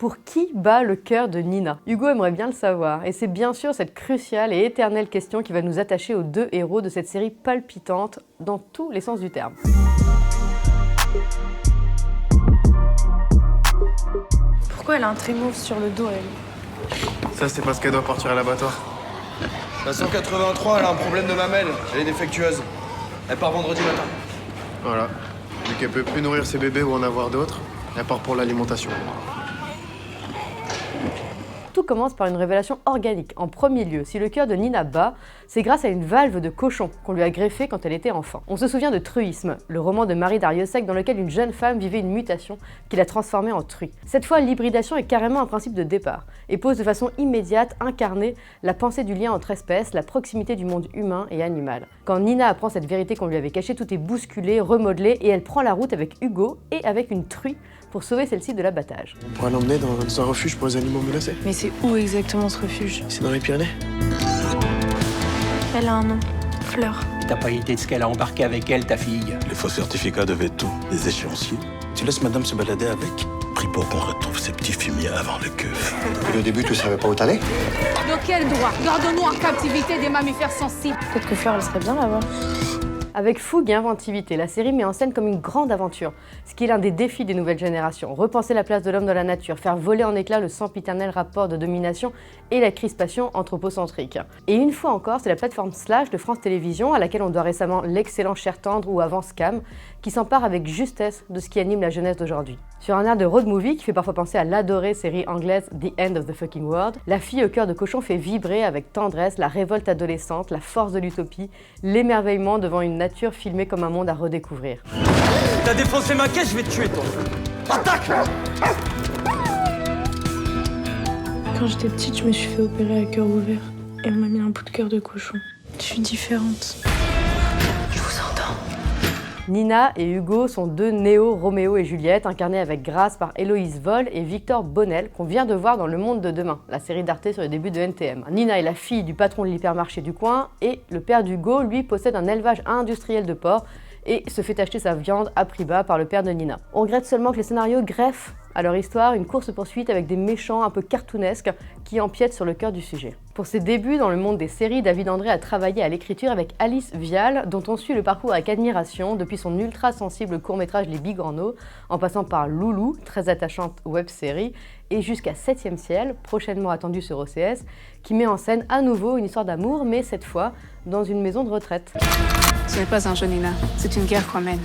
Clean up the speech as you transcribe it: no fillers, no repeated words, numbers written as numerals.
Pour qui bat le cœur de Nina? Hugo aimerait bien le savoir, et c'est bien sûr cette cruciale et éternelle question qui va nous attacher aux deux héros de cette série palpitante dans tous les sens du terme. Pourquoi elle a un trémouve sur le dos, elle? Ça, c'est parce qu'elle doit partir à l'abattoir. La 183, elle a un problème de mamelle. Elle est défectueuse. Elle part vendredi matin. Voilà. Vu qu'elle peut plus nourrir ses bébés ou en avoir d'autres, elle part pour l'alimentation. Tout commence par une révélation organique. En premier lieu, si le cœur de Nina bat, c'est grâce à une valve de cochon qu'on lui a greffée quand elle était enfant. On se souvient de Truisme, le roman de Marie Darrieussecq dans lequel une jeune femme vivait une mutation qui la transformait en truie. Cette fois, l'hybridation est carrément un principe de départ et pose de façon immédiate, incarnée, la pensée du lien entre espèces, la proximité du monde humain et animal. Quand Nina apprend cette vérité qu'on lui avait cachée, tout est bousculé, remodelé et elle prend la route avec Hugo et avec une truie pour sauver celle-ci de l'abattage. On pourra l'emmener dans un refuge pour les animaux menacés. Mais c'est où exactement ce refuge? C'est dans les Pyrénées. Elle a un nom. Fleur. T'as pas idée de ce qu'elle a embarqué avec elle, ta fille? Les faux certificats devaient tout, les échéanciers. Tu laisses madame se balader avec. Prie pour qu'on retrouve ces petits fumiers avant le keuf. Depuis le début, tu savais pas où t'allais? De quel droit gardons-nous en captivité des mammifères sensibles? Peut-être que Fleur, elle serait bien là-bas. Avec fougue et inventivité, la série met en scène comme une grande aventure, ce qui est l'un des défis des nouvelles générations. Repenser la place de l'homme dans la nature, faire voler en éclats le sempiternel rapport de domination et la crispation anthropocentrique. Et une fois encore, c'est la plateforme Slash de France Télévisions, à laquelle on doit récemment l'excellent Cher Tendre ou avant Scam, qui s'empare avec justesse de ce qui anime la jeunesse d'aujourd'hui. Sur un air de road movie qui fait parfois penser à l'adorée série anglaise The End of the Fucking World, la fille au cœur de cochon fait vibrer avec tendresse la révolte adolescente, la force de l'utopie, l'émerveillement devant une nature filmée comme un monde à redécouvrir. T'as défoncé ma caisse, je vais te tuer, toi. Attaque! Quand j'étais petite, je me suis fait opérer à cœur ouvert. Et on m'a mis un bout de cœur de cochon. Je suis différente. Je vous entends. Nina et Hugo sont deux néo-Roméo et Juliette, incarnés avec grâce par Héloïse Voll et Victor Bonnel, qu'on vient de voir dans Le Monde de Demain, la série d'Arte sur les débuts de NTM. Nina est la fille du patron de l'hypermarché du coin, et le père d'Hugo, lui, possède un élevage industriel de porcs, et se fait acheter sa viande à prix bas par le père de Nina. On regrette seulement que les scénarios greffent à leur histoire une course-poursuite avec des méchants un peu cartoonesques qui empiètent sur le cœur du sujet. Pour ses débuts dans le monde des séries, David André a travaillé à l'écriture avec Alice Vial, dont on suit le parcours avec admiration depuis son ultra-sensible court-métrage Les Bigorneaux, en passant par Loulou, très attachante web-série, et jusqu'à 7e ciel, prochainement attendu sur OCS, qui met en scène à nouveau une histoire d'amour, mais cette fois dans une maison de retraite. Ce n'est pas un jeu, Nina. C'est une guerre qu'on mène.